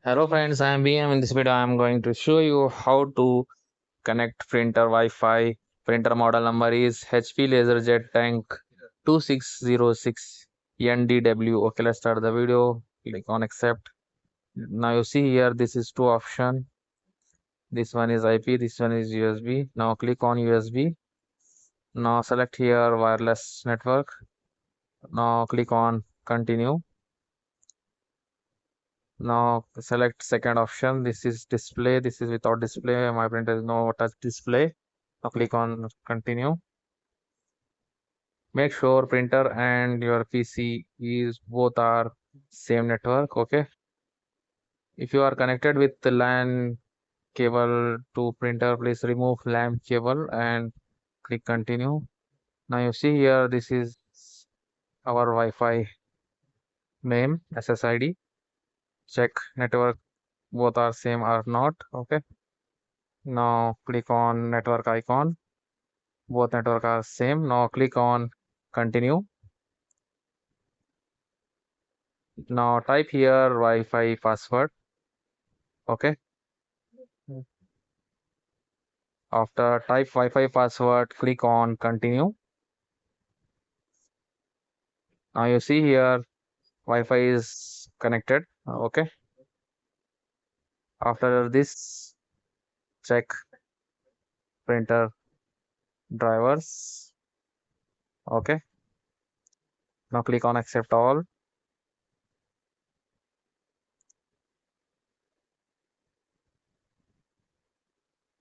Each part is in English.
Hello friends, I am BM. In this video, I am going to show you how to connect printer Wi-Fi. Printer model number is HP LaserJet Tank 2606 NDW. Okay, let's start the video. Click on accept. Now you see here, this is two option. This one is IP, this one is USB. Now click on USB. Now select here wireless network. Now click on continue. Now select second option. This is display. This is without display. My printer is no touch display. Now click on continue. Make sure printer and your PC is both are same network. Okay. If you are connected with the LAN cable to printer, please remove LAN cable and click continue. Now you see here, this is our Wi-Fi name, SSID. Check network both are same or not. Okay. Now click on network icon. Both network are same. Now click on continue. Now type here Wi-Fi password. Okay. After type Wi-Fi password, click on continue. Now you see here Wi-Fi is connected. Okay. After this, check printer drivers. Okay. Now click on accept all.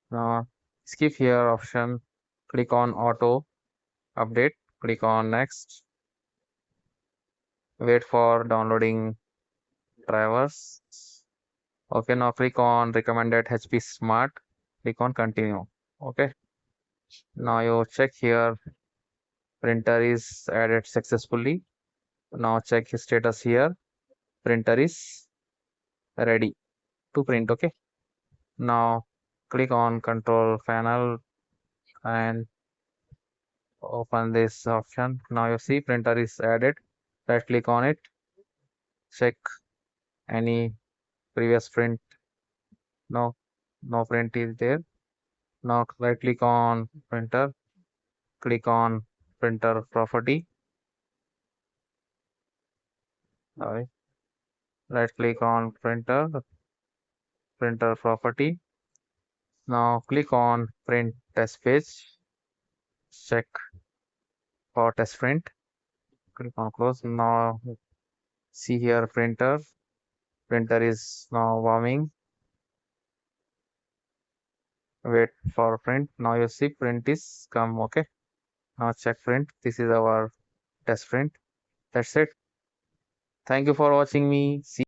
Now skip here option. Click on auto update. Click on next. Wait for downloading drivers. Okay, now click on recommended HP Smart. Click on continue. Okay. Now you check here printer is added successfully. Now check his status here. Printer is ready to print. Okay. Now click on control panel and open this option. Now you see printer is added. Right click on it. Check any previous print. No, no print is there. Now right click on printer. Click on printer property. Right click on printer property. Now click on print test page. Check for test print. Click on close. Now see here printer is now warming. Wait for print. Now you see print is come. Okay. Now check print. This is our test print. That's it. Thank you for watching me. See